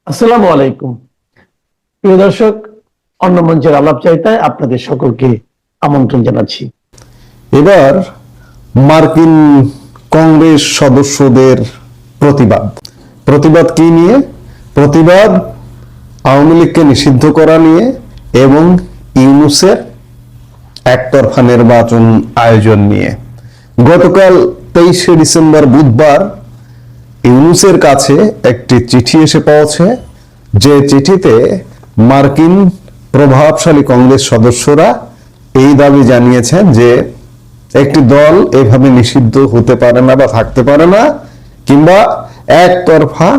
আসসালামু আলাইকুম। প্রিয় দর্শক, অন্য মঞ্চের আলাপ চাইতায় আপনাদের সকলকে আমন্ত্রণ জানাচ্ছি। এবার মার্কিন কংগ্রেস সদস্যদের প্রতিবাদ প্রতিবাদ কি নিয়ে? প্রতিবাদ আওয়ামী লীগকে নিষিদ্ধ করা নিয়ে এবং ইউনূসের একতরফা নির্বাচন আয়োজন নিয়ে। গতকাল 23শে ডিসেম্বর বুধবার ইউনূসের কাছে একটি চিঠি এসে পৌঁছে, যে চিঠিতে মার্কিন প্রভাবশালী কংগ্রেস সদস্যরা এই দাবি জানিয়েছেন যে একটি দল এভাবে নিষিদ্ধ হতে পারে না বা থাকতে পারে না, কিংবা একতরফা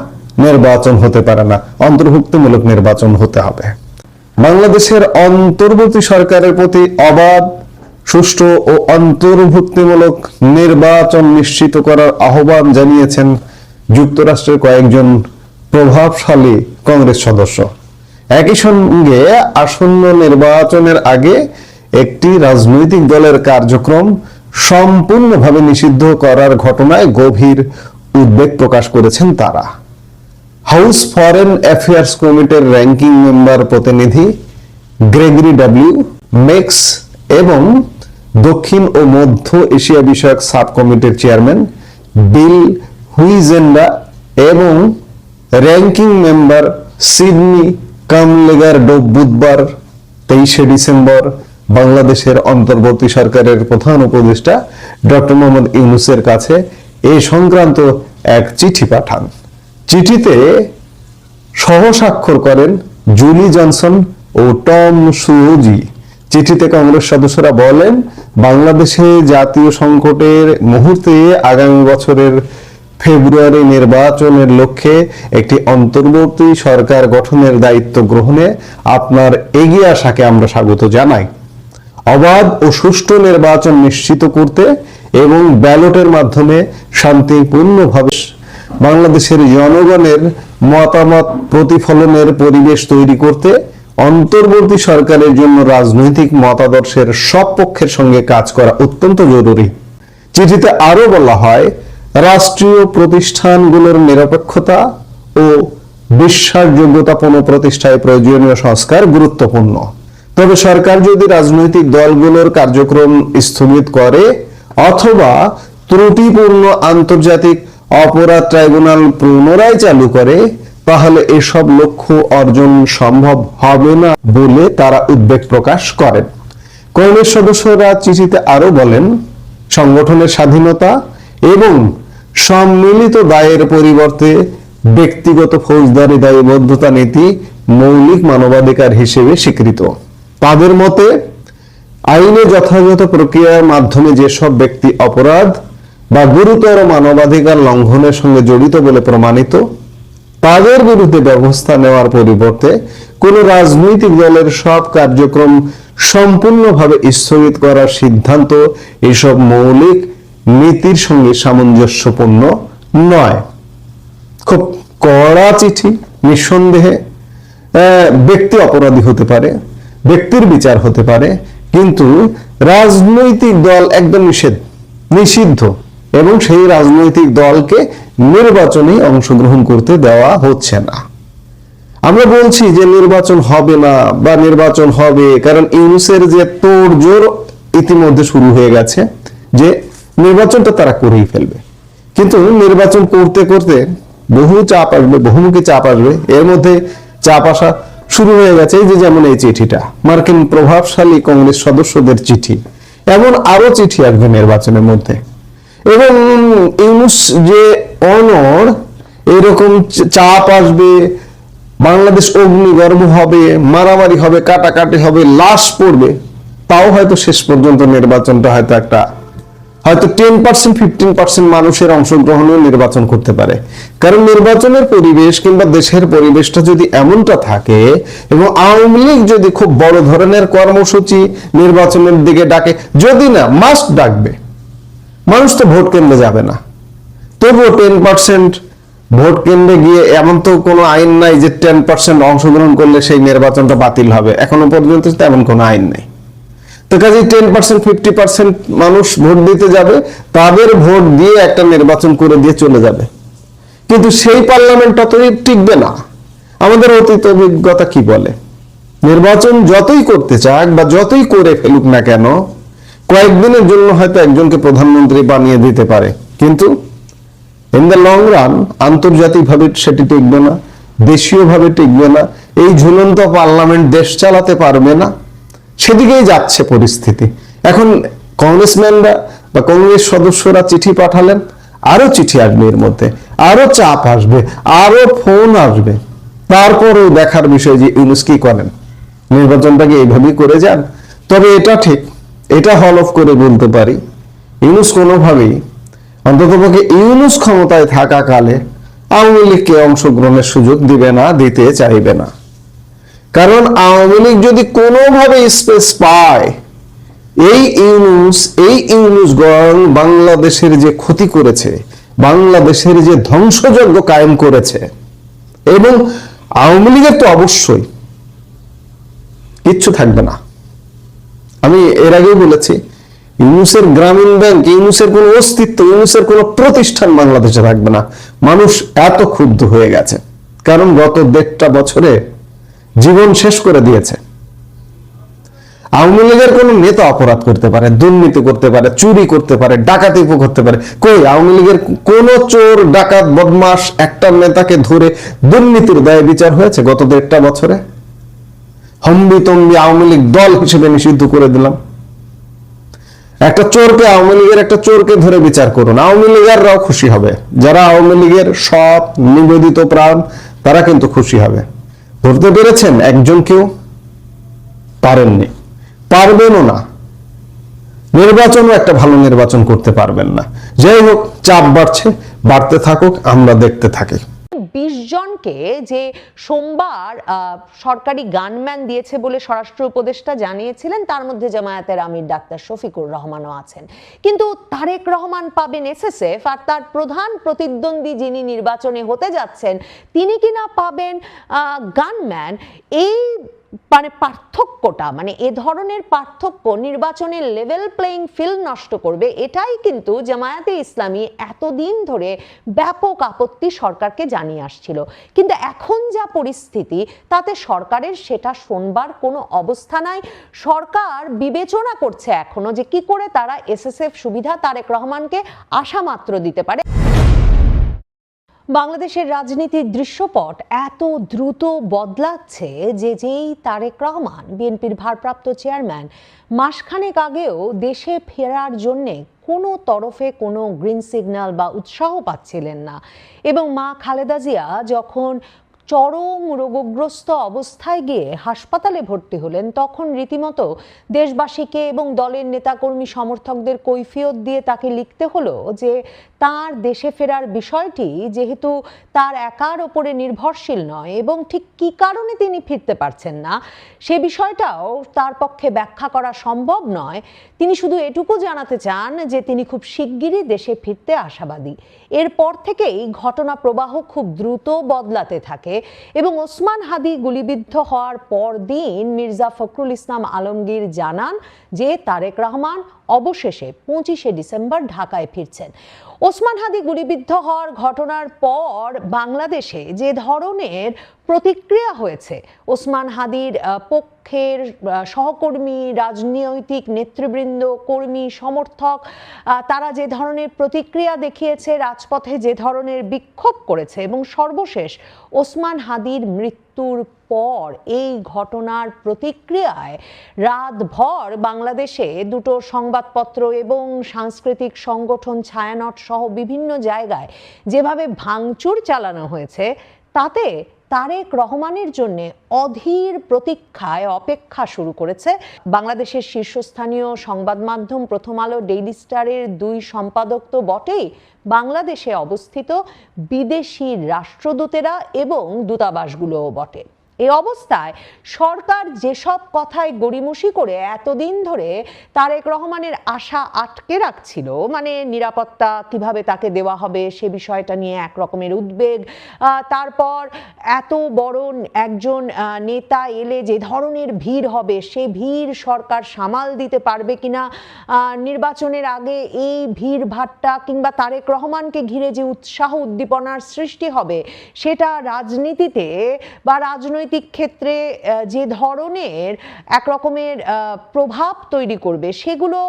নির্বাচন হতে পারে না, অন্তর্ভুক্তিমূলক নির্বাচন হতে হবে। বাংলাদেশের অন্তর্বর্তী সরকারের প্রতি অবাধ, সুষ্ঠু ও অন্তর্ভুক্তিমূলক নির্বাচন নিশ্চিত করার আহ্বান জানিয়েছেন যুক্তরাষ্ট্রের কয়েকজন প্রভাবশালী কংগ্রেস সদস্য। একই সঙ্গে আসন্ন নির্বাচনের আগে একটি রাজনৈতিক দলের কার্যক্রম সম্পূর্ণভাবে নিষিদ্ধ করার ঘটনায় গভীর উদ্বেগ প্রকাশ করেছেন তারা। হাউস ফরেন অ্যাফেয়ার্স কমিটির র্যাঙ্কিং মেম্বার প্রতিনিধি গ্রেগরি ডব্লিউ মেক্স এবং দক্ষিণ ও মধ্য এশিয়া বিষয়ক সাব কমিটির চেয়ারম্যান বিল হুইজেন্ডা এবং র্যাঙ্কিং মেম্বার সিডনি কামলেগার বুধবার 23শে ডিসেম্বর বাংলাদেশের অন্তর্বর্তী সরকারের প্রধান উপদেষ্টা ডক্টর মোহাম্মদ ইউনূসের কাছে এই সংক্রান্ত এক চিঠি পাঠান। চিঠিতে সহস্বাক্ষর করেন জুলি জনসন ও টম সুজি। চিঠিতে কংগ্রেস সদস্যরা বলেন, বাংলাদেশে জাতীয় সংকটের মুহূর্তে আগামী বছরের ফেব্রুয়ারি নির্বাচনের লক্ষ্যে একটি অন্তর্বর্তী সরকার গঠনের দায়িত্ব গ্রহণে আপনার এগিয়ে আসাকে আমরা স্বাগত জানাই। অবাধ ও সুষ্ঠু নির্বাচন নিশ্চিত করতে এবং ব্যালটের মাধ্যমে শান্তিপূর্ণভাবে বাংলাদেশের জনগণের মতামত প্রতিফলনের পরিবেশ তৈরি করতে অন্তর্বর্তী সরকারের জন্য রাজনৈতিক মতাদর্শের সব পক্ষের সঙ্গে কাজ করা অত্যন্ত জরুরি। চিঠিতে আরো বলা হয়, রাষ্ট্রীয় প্রতিষ্ঠানগুলোর নিরপেক্ষতা ও বিশ্বাসযোগ্যতা পুনঃপ্রতিষ্ঠায় প্রয়োজনীয় সংস্কার গুরুত্বপূর্ণ। তবে সরকার যদি রাজনৈতিক দলগুলোর কার্যক্রম স্থগিত করে অথবা ত্রুটিপূর্ণ আন্তর্জাতিক অপরাধ ট্রাইব্যুনাল পুনরায় চালু করে, তাহলে এসব লক্ষ্য অর্জন সম্ভব হবে না বলে তারা উদ্বেগ প্রকাশ করেন। কংগ্রেস সদস্যরা চিঠিতে আরো বলেন, সংগঠনের স্বাধীনতা এবং সম্মিলিত দায়ের পরিবর্তে ব্যক্তিগত ফৌজদারি দায়বদ্ধতা নীতি মৌলিক মানবাধিকার হিসেবে স্বীকৃত। তাদের মতে, আইনে যথাযথ প্রক্রিয়ার মাধ্যমে যেসব ব্যক্তি অপরাধ বা গুরুতর মানবাধিকার লঙ্ঘনের সঙ্গে জড়িত বলে প্রমাণিত, তাদের বিরুদ্ধে ব্যবস্থা নেওয়ার পরিবর্তে কোন রাজনৈতিক দলের সব কার্যক্রম সম্পূর্ণভাবে স্থগিত করার সিদ্ধান্ত এসব মৌলিক নীতির সঙ্গে সামঞ্জস্যপূর্ণ নয়। খুব কড়া চিঠি। নিঃসন্দেহে ব্যক্তি অপরাধী হতে পারে, ব্যক্তির বিচার হতে পারে, কিন্তু রাজনৈতিক দল একদম নিষিদ্ধ এবং সেই রাজনৈতিক দলকে নির্বাচনে অংশগ্রহণ করতে দেওয়া হচ্ছে না। আমরা বলছি যে নির্বাচন হবে না বা নির্বাচন হবে, কারণ ইউনূসের যে তোড়জোড় ইতিমধ্যে শুরু হয়ে গেছে যে নির্বাচনটা তারা করেই ফেলবে। কিন্তু নির্বাচন করতে করতে বহু চাপ আসবে, বহুমুখী চাপ আসবে। এর মধ্যে চাপ আসা শুরু হয়ে গেছে, এই যে যেমন এই চিঠিটা মার্কিন প্রভাবশালী কংগ্রেস সদস্যদের চিঠি, এমন আরো চিঠি আসবে নির্বাচনের মধ্যে। এবং ইউনূস যে অনড়, এরকম চাপ আসবে, বাংলাদেশ অগ্নিগর্ভ হবে, মারামারি হবে, কাটাকাটি হবে, লাশ পড়বে, তাও হয়তো শেষ পর্যন্ত নির্বাচনটা হয়তো 10% 15% মানুষের অংশগ্রহণে নির্বাচন করতে পারে। কারণ নির্বাচনের পরিবেশ কিংবা দেশের পরিবেশটা যদি এমনটা থাকে এবং আওয়ামী লীগ যদি খুব বড় ধরনের কর্মসূচি নির্বাচনের দিকে ডাকে, যদি না মাস্ট ডাকবে, মানুষ তো ভোট কেন্দ্রে যাবে না। তবুও 10% ভোট কেন্দ্রে গিয়ে, এমন তো কোনো আইন নাই যে 10% অংশগ্রহণ করলে সেই নির্বাচনটা বাতিল হবে, এখনো পর্যন্ত তেমন কোনো আইন নেই। তো কাজে 10% 50% মানুষ ভোট দিতে যাবে, তাদের ভোট দিয়ে একটা নির্বাচন করে দিয়ে চলে যাবে। কিন্তু সেই পার্লামেন্টটা তো টিকবে না। আমাদের অতীত অভিজ্ঞতা কি বলে? নির্বাচন যতই করতে চাক বা যতই করে ফেলুক না কেন, কয়েকদিনের জন্য হয়তো একজনকে প্রধানমন্ত্রী বানিয়ে দিতে পারে, কিন্তু ইন দ্য লং রান আন্তর্জাতিকভাবে সেটি টিকবে না, দেশীয়ভাবে টিকবে না। এই ঝুলন্ত পার্লামেন্ট দেশ চালাতে পারবে না, সেদিকেই যাচ্ছে পরিস্থিতি। এখন কংগ্রেসম্যানরা বা কংগ্রেস সদস্যরা চিঠি পাঠালেন, আরো চিঠি আসবে, এর মধ্যে আরো চাপ আসবে, আরো ফোন আসবে। তারপরেও দেখার বিষয় যে ইউনূস কি করেন, নির্বাচনটাকে এইভাবেই করে যান। তবে এটা ঠিক, এটা হল অফ করে বলতে পারি, ইউনূস কোনোভাবেই, অন্ততপক্ষে ইউনূস ক্ষমতায় থাকাকালে আওয়ামী লীগকে অংশগ্রহণের সুযোগ দিবে না, দিতে চাইবে না। কারণ আওয়ামী লীগ যদি কোনোভাবে স্পেস পায়, এই ইউনূসগণ বাংলাদেশের যে ক্ষতি করেছে, বাংলাদেশের যে ধ্বংসযজ্ঞ কায়েম করেছে, এবং আওয়ামী লীগের তো অবশ্যই কিচ্ছু থাকবে না। আমি এর আগেও বলেছি, ইউনূসের গ্রামীণ ব্যাংক, ইউনূসের কোনো অস্তিত্ব, ইউনূসের কোনো প্রতিষ্ঠান বাংলাদেশে থাকবে না। মানুষ এত ক্ষুব্ধ হয়ে গেছে, কারণ গত 1.5 বছরে জীবন শেষ করে দিয়েছে। আওয়ামী লীগের কোন নেতা অপরাধ করতে পারে, দুর্নীতি করতে পারে, চুরি করতে পারে, ডাকাতি করতে পারে? কই, আওয়ামী লীগের কোন চোর, ডাকাত, বদমাস একটা নেতাকে ধরে দুর্নীতির দায়ে বিচার হয়েছে গত 1.5 বছরে? হম্বিতম্বি আওয়ামী লীগ দল হিসেবে নিষিদ্ধ করে দিলাম। একটা চোরকে, আওয়ামী লীগের একটা চোরকে ধরে বিচার করুন, আওয়ামী লীগেররাও খুশি হবে। যারা আওয়ামী লীগের সৎ নিবেদিত প্রাণ, তারা কিন্তু খুশি হবে। ধরতে পেরেছেন একজন কেউ? পারেননি, পারবেনও না। নির্বাচনও একটা ভালো নির্বাচন করতে পারবেন না। যাই হোক, চাপ বাড়ছে, বাড়তে থাকুক, আমরা দেখতে থাকি। 20 জনকে যে সোমবার সরকারি গানম্যান দিয়েছে বলে স্বরাষ্ট্র উপদেষ্টা জানিয়েছিলেন, তার মধ্যে জামায়াতের আমির ডাক্তার শফিকুর রহমানও আছেন। কিন্তু তারেক রহমান পাবেন এসএসএফ, আর তার প্রধান প্রতিদ্বন্দ্বী যিনি নির্বাচনে হতে যাচ্ছেন তিনি কিনা পাবেন গানম্যান। এই পার্থক্যটা, এ ধরনের পার্থক্য নির্বাচনের লেভেল প্লেইং ফিল্ড নষ্ট করবে, এটাই কিন্তু জামায়াতে ইসলামী এতদিন ধরে ব্যাপক আপত্তি সরকারকে জানিয়ে আসছিল। কিন্তু এখন যা পরিস্থিতি, তাতে সরকারের সেটা শোনবার কোনো অবস্থা নাই। সরকার বিবেচনা করছে এখনো যে কি করে তারা এসএসএফ সুবিধা তারেক রহমানকে আশা মাত্র দিতে পারে। বাংলাদেশের রাজনীতির দৃশ্যপট এত দ্রুত বদলাচ্ছে যে যেই তারেক রহমান, বিএনপির ভারপ্রাপ্ত চেয়ারম্যান, মাসখানেক আগেও দেশে ফেরার জন্যে কোনো তরফে কোনো গ্রিন সিগন্যাল বা উৎসাহ পাচ্ছিলেন না, এবং মা খালেদা জিয়া যখন চরম রোগগ্রস্ত অবস্থায় গিয়ে হাসপাতালে ভর্তি হলেন, তখন রীতিমতো দেশবাসীকে এবং দলের নেতাকর্মী সমর্থকদের কৈফিয়ত দিয়ে তাকে লিখতে হলো যে তার দেশে ফেরার বিষয়টি যেহেতু তার একার ওপরে নির্ভরশীল নয়, এবং ঠিক কী কারণে তিনি ফিরতে পারছেন না সে বিষয়টাও তার পক্ষে ব্যাখ্যা করা সম্ভব নয়। তিনি শুধু এটুকু জানাতে চান যে তিনি খুব শিগগিরই দেশে ফিরতে আশাবাদী। এরপর থেকেই ঘটনা প্রবাহ খুব দ্রুত বদলাতে থাকে, এবং ওসমান হাদি গুলিবিদ্ধ হওয়ার পর দিন মির্জা ফখরুল ইসলাম আলমগীর জানান যে তারেক রহমান অবশেষে 25শে ডিসেম্বর ঢাকায় ফিরছেন। ওসমান হাদি গুলিবিদ্ধ হওয়ার ঘটনার পর বাংলাদেশে যে ধরনের প্রতিক্রিয়া হয়েছে, ওসমান হাদির পক্ষের সহকর্মী, রাজনৈতিক নেতৃবৃন্দ, কর্মী, সমর্থক, তারা যে ধরনের প্রতিক্রিয়া দেখিয়েছে, রাজপথে যে ধরনের বিক্ষোভ করেছে, এবং সর্বশেষ ওসমান হাদির মৃত্যুর পর এই ঘটনার প্রতিক্রিয়ায় রাতভর বাংলাদেশে দুটো সংবাদপত্র এবং সাংস্কৃতিক সংগঠন, ছায়ানট সহ বিভিন্ন জায়গায় যেভাবে ভাঙচুর চালানো হয়েছে, তাতে তারেক রহমানের জন্য অধীর প্রতীক্ষায় অপেক্ষা শুরু করেছে বাংলাদেশের শীর্ষস্থানীয় সংবাদ মাধ্যম প্রথম আলো, ডেইলি স্টারের 2 সম্পাদক তো বটেই, বাংলাদেশে অবস্থিত বিদেশি রাষ্ট্রদূতেরা এবং দূতাবাসগুলোও বটে। এই অবস্থায় সরকার যেসব কথায় গড়িমসি করে এতদিন ধরে তারেক রহমানের আশা আটকে রাখছিল, মানে নিরাপত্তা কিভাবে তাকে দেওয়া হবে সে বিষয়টা নিয়ে এক রকমের উদ্বেগ, তারপর এত বড় একজন নেতা এলে যে ধরনের ভিড় হবে সে ভিড় সরকার সামাল দিতে পারবে কিনা, নির্বাচনের আগে এই ভিড় ভাট্টা কিংবা তারেক রহমানকে ঘিরে যে উৎসাহ উদ্দীপনার সৃষ্টি হবে সেটা রাজনীতিতে বা রাজনৈতিক ক্ষেত্রে যে ধরনের এক রকমের প্রভাব তৈরি করবে সেগুলো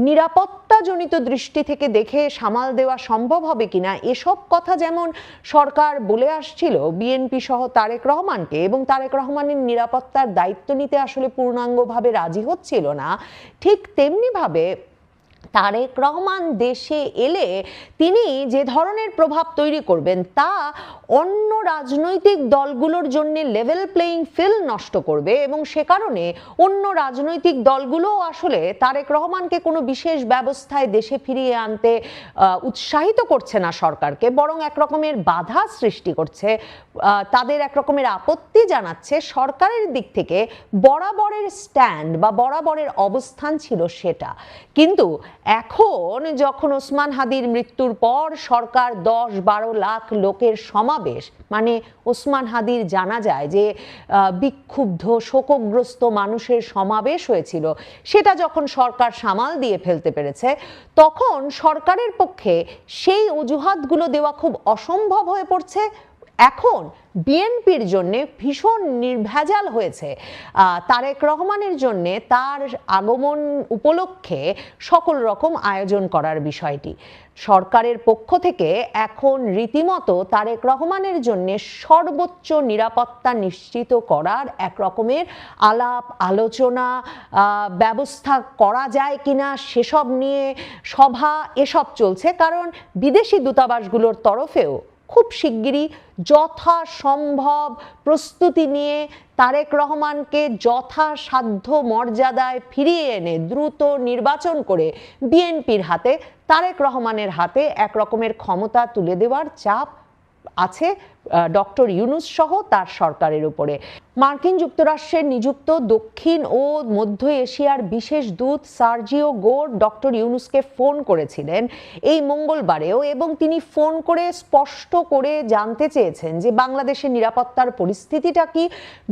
নিরাপত্তাজনিত দৃষ্টি থেকে দেখে সামাল দেওয়া সম্ভব হবে কিনা, এসব কথা যেমন সরকার বলে আসছিল বিএনপি সহ তারেক রহমানকে, এবং তারেক রহমানের নিরাপত্তার দায়িত্ব নিতে আসলে পূর্ণাঙ্গভাবে রাজি হচ্ছিল না, ঠিক তেমনি ভাবে তারেক রহমান দেশে এলে তিনি যে ধরনের প্রভাব তৈরি করবেন তা অন্য রাজনৈতিক দলগুলোর জন্য লেভেল প্লেইং ফিল্ড নষ্ট করবে, এবং সে কারণে অন্য রাজনৈতিক দলগুলো আসলে তারেক রহমানকে কোনো বিশেষ ব্যবস্থায় দেশে ফিরিয়ে আনতে উৎসাহিত করছে না সরকারকে, বরং এক রকমের বাধা সৃষ্টি করছে, তাদের এক রকমের আপত্তি জানাচ্ছে। সরকারের দিক থেকে বরাবরের স্ট্যান্ড বা বরাবরের অবস্থান ছিল সেটা, কিন্তু এখন যখন ওসমান হাদির মৃত্যুর পর সরকার 10-12 লাখ লোকের সমাবেশ, মানে ওসমান হাদির জানা যায় যে বিক্ষুব্ধ শোকগ্রস্ত মানুষের সমাবেশ হয়েছিল, সেটা যখন সরকার সামাল দিয়ে ফেলতে পেরেছে, তখন সরকারের পক্ষে সেই অজুহাতগুলো দেওয়া খুব অসম্ভব হয়ে পড়ছে। এখন বিএনপির জন্য ভীষণ নির্ভেজাল হয়েছে তারেক রহমানের জন্য তার আগমন উপলক্ষে সকল রকম আয়োজন করার বিষয়টি। সরকারের পক্ষ থেকে এখন রীতিমতো তারেক রহমানের জন্য সর্বোচ্চ নিরাপত্তা নিশ্চিত করার এক রকমের আলাপ আলোচনা, ব্যবস্থা করা যায় কিনা সেসব নিয়ে সভা এসব চলছে, কারণ বিদেশি দূতাবাসগুলোর তরফেও খুব শিগগিরই যথাসম্ভব প্রস্তুতি নিয়ে তারেক রহমানকে যথাসাধ্য মর্যাদায় ফিরিয়ে এনে দ্রুত নির্বাচন করে বিএনপির হাতে, তারেক রহমানের হাতে এক রকমের ক্ষমতা তুলে দেওয়ার চাপ আছে ডক্টর ইউনূস সহ তার সরকারের উপরে। মার্কিন যুক্তরাষ্ট্রের নিযুক্ত দক্ষিণ ও মধ্য এশিয়ার বিশেষ দূত সার্জিও গোর ডক্টর ইউনূসকে ফোন করেছিলেন এই মঙ্গলবারেও, এবং তিনি ফোন করে স্পষ্ট করে জানতে চেয়েছেন যে বাংলাদেশের নিরাপত্তার পরিস্থিতিটা কি।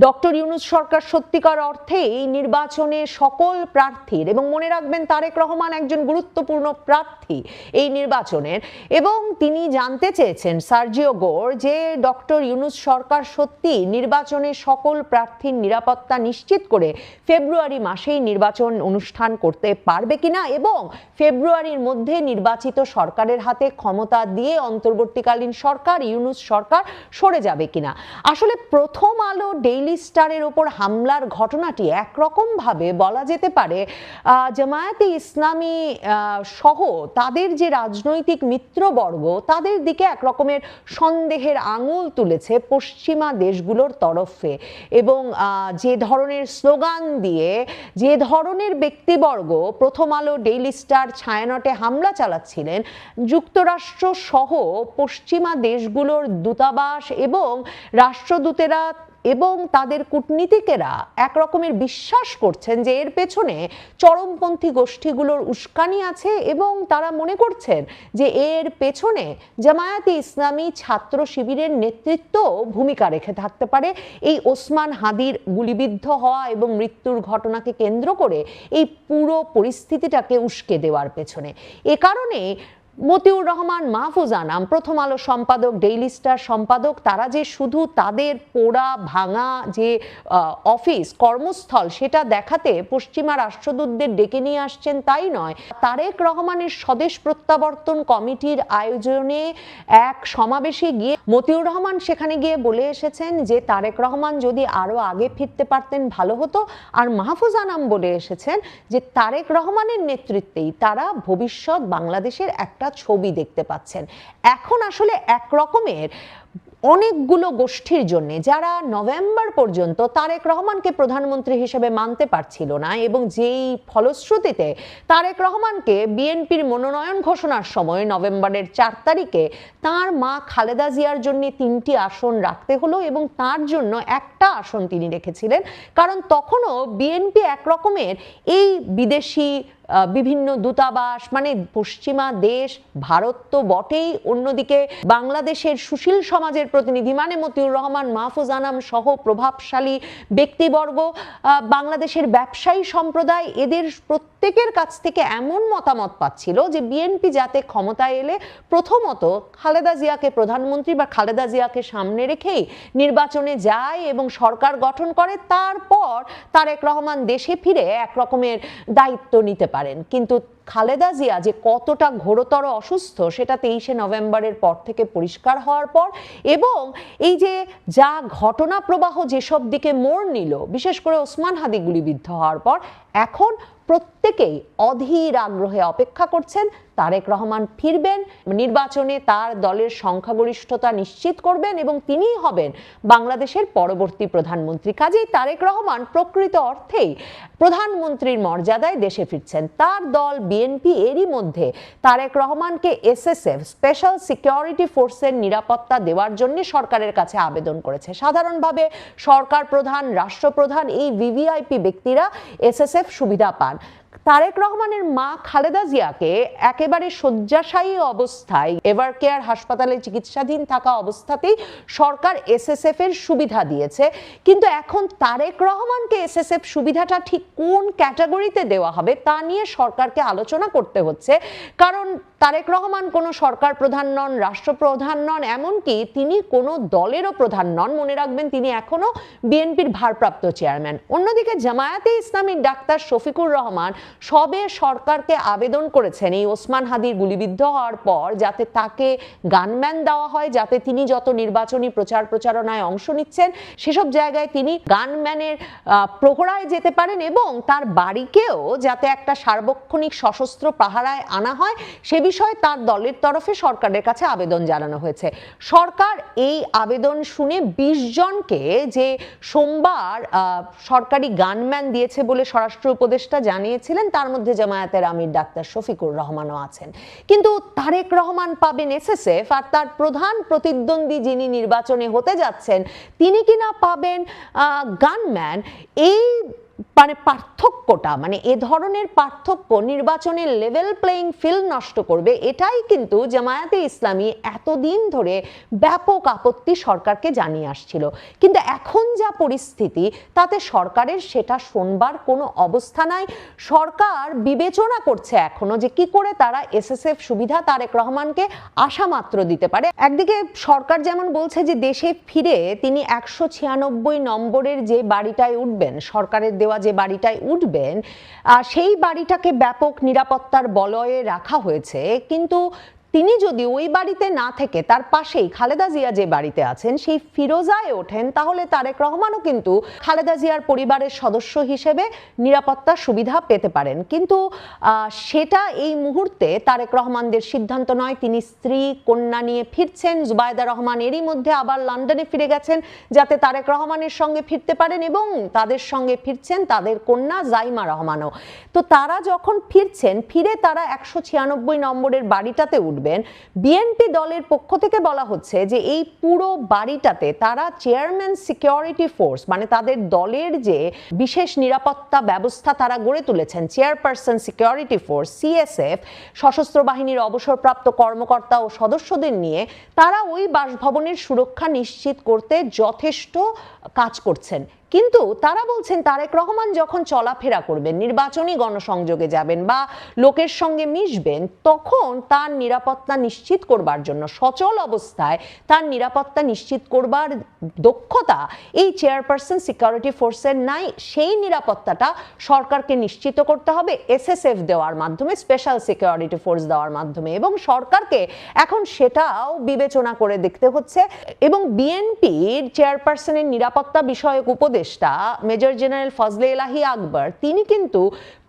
ডক্টর ইউনূস সরকার সত্যিকার অর্থে এই নির্বাচনে সকল প্রার্থীর, এবং মনে রাখবেন তারেক রহমান একজন গুরুত্বপূর্ণ প্রার্থী এই নির্বাচনের, এবং তিনি জানতে চেয়েছেন সার্জিও গোর যে ডক্টর ইউনূস সরকার সত্যি নির্বাচনে সকল প্রার্থীর নিরাপত্তা নিশ্চিত করে ফেব্রুয়ারি মাসেই নির্বাচন অনুষ্ঠান করতে পারবে কিনা, এবং ফেব্রুয়ারির মধ্যে নির্বাচিত সরকারের হাতে ক্ষমতা দিয়ে অন্তর্বর্তীকালীন সরকার ইউনূস সরকার সরে যাবে কিনা। আসলে প্রথম আলো ডেইলি স্টারের ওপর হামলার ঘটনাটি একরকম ভাবে বলা যেতে পারে জামায়াতে ইসলামী সহ তাদের যে রাজনৈতিক মিত্রবর্গ তাদের দিকে এক রকমের সন্দেহের আঙুল তুলেছে পশ্চিমা দেশগুলোর তরফে, এবং যে ধরনের স্লোগান দিয়ে যে ধরনের ব্যক্তিবর্গ প্রথম আলো ডেইলি স্টার ছায়ানটে হামলা চালাচ্ছিলেন, যুক্তরাষ্ট্র সহ পশ্চিমা দেশগুলোর দূতাবাস এবং রাষ্ট্রদূতেরা এবং তাদের কূটনীতিকেরা এক রকমের বিশ্বাস করছেন যে এর পেছনে চরমপন্থী গোষ্ঠীগুলোর উস্কানি আছে, এবং তারা মনে করছেন যে এর পেছনে জামায়াতে ইসলামী ছাত্র শিবিরের নেতৃত্ব ভূমিকা রেখে থাকতে পারে এই ওসমান হাদির গুলিবিদ্ধ হওয়া এবং মৃত্যুর ঘটনাকে কেন্দ্র করে এই পুরো পরিস্থিতিটাকে উস্কে দেওয়ার পেছনে। এ কারণে মতিউর রহমান মাহফুজ আনাম, প্রথম আলো সম্পাদক, ডেইলি স্টার সম্পাদক, তারা যে শুধু তাদের পোড়া ভাঙা যে অফিস কর্মস্থল সেটা দেখাতে পশ্চিমা রাষ্ট্রদূতদের ডেকে নিয়ে আসছেন তাই নয়, তারেক রহমানের স্বদেশ প্রত্যাবর্তন কমিটির আয়োজনে এক সমাবেশে গিয়ে মতিউর রহমান সেখানে গিয়ে বলে এসেছেন যে তারেক রহমান যদি আরো আগে ফিরতে পারতেন ভালো হতো, আর মাহফুজ আনাম বলে এসেছেন যে তারেক রহমানের নেতৃত্বেই তারা ভবিষ্যৎ বাংলাদেশের একটা ছবি দেখতে পাচ্ছেন। এখন আসলে এক রকমের অনেকগুলো গোষ্ঠীর জন্য, যারা নভেম্বর পর্যন্ত তারেক রহমানকে প্রধানমন্ত্রী হিসেবে মানতে পারছিল না এবং যেই ফলশ্রুতিতে তারেক রহমানকে বিএনপির মনোনয়ন ঘোষণার সময় নভেম্বরের 4 তারিখে তার মা খালেদা জিয়ার জন্য 3টি আসন রাখতে হলো এবং তার জন্য একটা আসন তিনি রেখেছিলেন, কারণ তখনও বিএনপি একরকমের এই বিদেশি বিভিন্ন দূতাবাস, মানে পশ্চিমা দেশ, ভারত তো বটেই, অন্যদিকে বাংলাদেশের সুশীল সমাজের প্রতিনিধি মানে মতিউর রহমান, মাহফুজ আনাম সহ প্রভাবশালী ব্যক্তিবর্গ, বাংলাদেশের ব্যবসায়ী সম্প্রদায়, এদের প্রত্যেকের কাছ থেকে এমন মতামত পাচ্ছিল যে বিএনপি যাতে ক্ষমতায় এলে প্রথমত খালেদা জিয়াকে প্রধানমন্ত্রী বা খালেদা জিয়াকে সামনে রেখেই নির্বাচনে যায় এবং সরকার গঠন করে, তারপর তারেক রহমান দেশে ফিরে একরকমের দায়িত্ব নিতে পারেন। কিন্তু খালেদা জিয়া যে কতটা ঘোরতর অসুস্থ সেটা 23শে নভেম্বরের পর থেকে পরিষ্কার হওয়ার পর, এবং এই যে যা ঘটনা প্রবাহ যেসব দিকে মোড় নিল, বিশেষ করে ওসমান হাদি গুলিবিদ্ধ হওয়ার পর, এখন প্রত্যেকেই অধীর আগ্রহে অপেক্ষা করছেন তারেক রহমান ফিরবেন, নির্বাচনে তার দলের সংখ্যাগরিষ্ঠতা নিশ্চিত করবেন এবং তিনিই হবেন বাংলাদেশের পরবর্তী প্রধানমন্ত্রী। কাজেই তারেক রহমান প্রকৃত অর্থেই প্রধানমন্ত্রীর মর্যাদায় দেশে ফিরছেন। তার দল বিএনপি এরই মধ্যে তারেক রহমানকে এসএসএফ স্পেশাল সিকিউরিটি ফোর্সের নিরাপত্তা দেওয়ার জন্য সরকারের কাছে আবেদন করেছে। সাধারণভাবে সরকার প্রধান, রাষ্ট্রপ্রধান, এই ভিভিআইপি ব্যক্তিরা এসএসএফ সুবিধা পান। তারেক রহমানের মা খালেদা জিয়াকে একেবারে শয্যাশায়ী অবস্থায় এভার কেয়ার হাসপাতালে চিকিৎসাধীন থাকা অবস্থাতেই সরকার এসএসএফ এর সুবিধা দিয়েছে, কিন্তু এখন তারেক রহমানকে এসএসএফ সুবিধাটা ঠিক কোন ক্যাটাগরিতে দেওয়া হবে তা নিয়ে সরকারকে আলোচনা করতে হচ্ছে। কারণ তারেক রহমান কোনো সরকার প্রধান নন, রাষ্ট্রপ্রধান নন, এমনকি তিনি কোনো দলেরও প্রধান নন। মনে রাখবেন তিনি এখনো বিএনপির ভারপ্রাপ্ত চেয়ারম্যান। অন্যদিকে জামায়াতে ইসলামীর ডাক্তার শফিকুর রহমান সবে সরকারকে আবেদন করেছেন এই ওসমান হাদির গুলিবিদ্ধ হওয়ার পর যাতে তাকে গানম্যান দেওয়া হয়, যাতে তিনি যত নির্বাচনী প্রচারণায় অংশ নিচ্ছেন সেসব জায়গায় তিনি গানম্যানের প্রহরায় যেতে পারেন এবং তার বাড়িকেও যাতে একটা সার্বক্ষণিক সশস্ত্র পাহারায় আনা হয় সে বিষয়ে তার দলের তরফে সরকারের কাছে আবেদন জানানো হয়েছে। সরকার এই আবেদন শুনে 20 জনকে যে সোমবার সরকারি গানম্যান দিয়েছে বলে স্বরাষ্ট্র উপদেষ্টা জানিয়েছিলেন, তার মধ্যে জামায়াতের আমির ডাক্তার শফিকুর রহমানও আছেন। কিন্তু তারেক রহমান পাবেন এসএসএফ আর তার প্রধান প্রতিদ্বন্দ্বী যিনি নির্বাচনে হতে যাচ্ছেন তিনি কিনা পাবেন গানম্যান। এই পার্থক্যটা, এ ধরনের পার্থক্য নির্বাচনের লেভেল প্লেইং ফিল্ড নষ্ট করবে, এটাই কিন্তু জামায়াতে ইসলামী এতদিন ধরে ব্যাপক আপত্তি সরকারকে জানিয়ে আসছিল। কিন্তু এখন যা পরিস্থিতি তাতে সরকারের সেটা শোনবার কোনো অবস্থা নাই। সরকার বিবেচনা করছে এখনো যে কি করে তারা এসএসএফ সুবিধা তারেক রহমানকে আশা মাত্র দিতে পারে। একদিকে সরকার যেমন বলছে যে দেশে ফিরে তিনি 196 নম্বরের যে বাড়িটায় উঠবেন, সরকারের দেওয়া যে বাড়িটায় উঠবেন, সেই বাড়িটাকে ব্যাপক নিরাপত্তার বলয়ে রাখা হয়েছে। কিন্তু তিনি যদি ওই বাড়িতে না থেকে তার পাশেই খালেদা জিয়া যে বাড়িতে আছেন সেই ফিরোজায় ওঠেন, তাহলে তারেক রহমানও কিন্তু খালেদা জিয়ার পরিবারের সদস্য হিসেবে নিরাপত্তার সুবিধা পেতে পারেন। কিন্তু সেটা এই মুহূর্তে তারেক রহমানদের সিদ্ধান্ত নয়। তিনি স্ত্রী কন্যা নিয়ে ফিরছেন। জুবাইদা রহমান এরই মধ্যে আবার লন্ডনে ফিরে গেছেন যাতে তারেক রহমানের সঙ্গে ফিরতে পারেন এবং তাদের সঙ্গে ফিরছেন তাদের কন্যা জাইমা রহমানও। তো তারা যখন ফিরছেন, ফিরে তারা 196 নম্বরের বাড়িটাতে উঠবেন। বিএনপি দলের পক্ষ থেকে বলা হচ্ছে যে এই পুরো বাড়িটাতে তারা চেয়ারম্যান সিকিউরিটি ফোর্স, তাদের দলের যে বিশেষ নিরাপত্তা ব্যবস্থা তারা গড়ে তুলেছেন, চেয়ারপারসন সিকিউরিটি ফোর্স সিএসএফ, সশস্ত্র বাহিনীর অবসরপ্রাপ্ত কর্মকর্তা ও সদস্যদের নিয়ে তারা ওই বাসভবনের সুরক্ষা নিশ্চিত করতে যথেষ্ট কাজ করছেন। কিন্তু তারা বলছেন তারেক রহমান যখন চলাফেরা করবেন, নির্বাচনী গণসংযোগে যাবেন বা লোকের সঙ্গে মিশবেন, তখন তার নিরাপত্তা নিশ্চিত করবার জন্য সচল অবস্থায় তার নিরাপত্তা নিশ্চিত করবার দক্ষতা এই চেয়ারপারসন সিকিউরিটি ফোর্সের নাই। সেই নিরাপত্তাটা সরকারকে নিশ্চিত করতে হবে এসএসএফ দেওয়ার মাধ্যমে, স্পেশাল সিকিউরিটি ফোর্স দেওয়ার মাধ্যমে, এবং সরকারকে এখন সেটাও বিবেচনা করে দেখতে হচ্ছে। এবং বিএনপির চেয়ারপারসনের নিরাপত্তা বিষয়ক উপদেষ্টা মেজর জেনারেল ফজলে এলাহি আকবর তিনি কিন্তু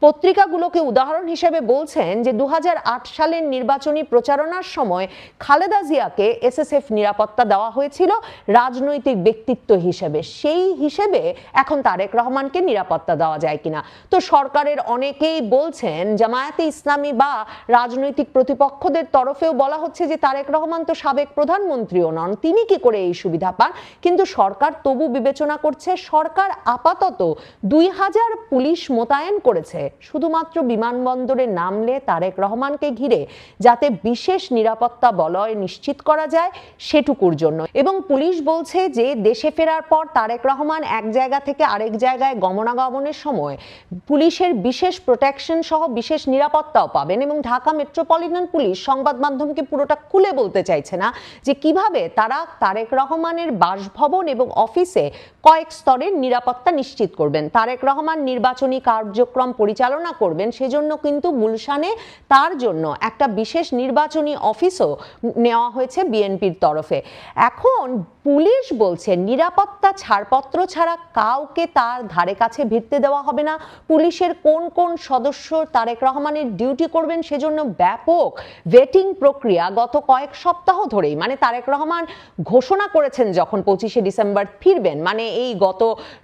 পত্রিকাগুলোকে উদাহরণ হিসেবে বলছেন যে 2008 সালের নির্বাচনী প্রচারণার সময় খালেদা জিয়াকে এসএসএফ নিরাপত্তা দেওয়া হয়েছিল রাজনৈতিক ব্যক্তিত্ব হিসেবে, সেই হিসেবে এখন তারেক রহমানকে নিরাপত্তা দেওয়া যায় কিনা। তো সরকারের অনেকেই বলছেন, জামায়াতে ইসলামী বা রাজনৈতিক প্রতিপক্ষদের তরফেও বলা হচ্ছে যে তারেক রহমান তো সাবেক প্রধানমন্ত্রীও নন, তিনি কি করে এই সুবিধা পান। কিন্তু সরকার তবু বিবেচনা করছে, সরকার আপাতত 2000 পুলিশ মোতায়েন করেছে শুধুমাত্র বিমানবন্দরে নামলে তারেক রহমানকে ঘিরে যাতে বিশেষ নিরাপত্তা বলয় নিশ্চিত করা যায় সেটুকুর জন্য। এবং পুলিশ বলছে যে দেশে ফেরার পর তারেক রহমান এক জায়গা থেকে আরেক জায়গায় গমনাগমনের সময় পুলিশের বিশেষ প্রোটেকশন সহ বিশেষ নিরাপত্তাও পাবেন। এবং ঢাকা মেট্রোপলিটন পুলিশ সংবাদ মাধ্যমকে পুরোটা খুলে বলতে চাইছে না যে কিভাবে তারা তারেক রহমানের বাসভবন এবং অফিসে কয়েক স্তরের নিরাপত্তা নিশ্চিত করবেন। তারেক রহমান নির্বাচনী কার্যক্রম পরিচালনা করবেন, সেজন্য কিন্তু গুলশানে তার জন্য একটা বিশেষ নির্বাচনী অফিসও নেওয়া হয়েছে বিএনপির তরফে। এখন পুলিশ বলছে নিরাপত্তা ছাড়পত্র ছাড়া কাউকে তার ধারে কাছে ভিড়তে দেওয়া হবে না। পুলিশের কোন কোন সদস্য তারেক রহমানের ডিউটি করবেন সেজন্য ব্যাপক ভেটিং প্রক্রিয়া গত কয়েক সপ্তাহ ধরেই, মানে তারেক রহমান ঘোষণা করেছেন যখন 25শে ডিসেম্বর ফিরবেন, মানে এই গত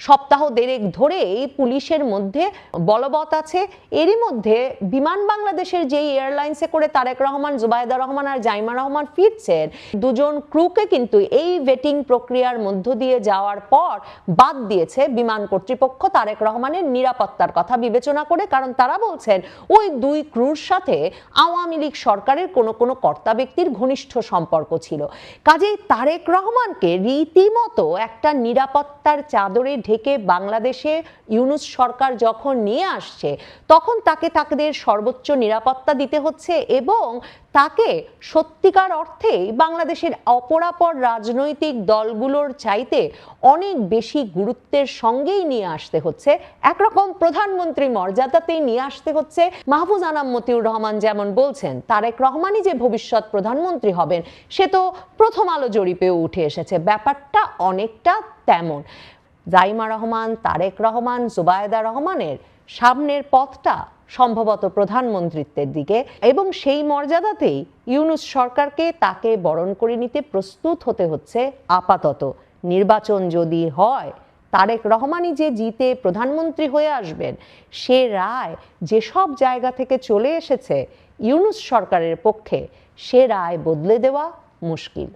সপ্তাহ দেড়েক ধরেই পুলিশের মধ্যে বলবৎ আছে। এরই মধ্যে বিমান বাংলাদেশের যেই এয়ারলাইন্সে করে তারেক রহমান, জুবাইদা রহমান আর জাইমা রহমান ফিরছেন, দুজন ক্রুকে কিন্তু এই ভেটিং প্রক্রিয়ার মধ্য দিয়ে যাওয়ার পর বাদ দিয়েছে বিমান কর্তৃপক্ষ তারেক রহমানের নিরাপত্তার কথা বিবেচনা করে। কারণ তারা বলছেন ওই দুই ক্রুর সাথে আওয়ামী লীগ সরকারের কোনো কোনো কর্তা ব্যক্তির ঘনিষ্ঠ সম্পর্ক ছিল। কাজেই তারেক রহমানকে রীতিমতো একটা নিরাপত্তার চাদরে ঢেকে বাংলাদেশে ইউনূস সরকার যখন নিয়ে আসছে, তখন তাকে তাদের সর্বোচ্চ নিরাপত্তা দিতে হচ্ছে এবং তাকে সত্যিকার অর্থেই বাংলাদেশের অপরাপর রাজনৈতিক দলগুলোর চাইতে অনেক বেশি গুরুত্বের সঙ্গেই নিয়ে আসতে হচ্ছে, একরকম প্রধানমন্ত্রী মর্যাদাতেই নিয়ে আসতে হচ্ছে। মাহফুজ আনাম মতিউর রহমান যেমন বলছেন তারেক রহমানই যে ভবিষ্যৎ প্রধানমন্ত্রী হবেন সে তো প্রথম আলো জরিপেও উঠে এসেছে, ব্যাপারটা অনেকটা তেমন। জাইমা রহমান, তারেক রহমান, জুবায়েদা রহমানের সামনের পথটা সম্ভবত প্রধানমন্ত্রিত্বের দিকে, এবং সেই মর্যাদাতেই ইউনূস সরকারকে তাকে বরণ করে নিতে প্রস্তুত হতে হচ্ছে আপাতত। নির্বাচন যদি হয়, তারেক রহমানই যে জিতে প্রধানমন্ত্রী হয়ে আসবেন, সে রায় যেসব জায়গা থেকে চলে এসেছে ইউনূস সরকারের পক্ষে, সে রায় বদলে দেওয়া মুশকিল।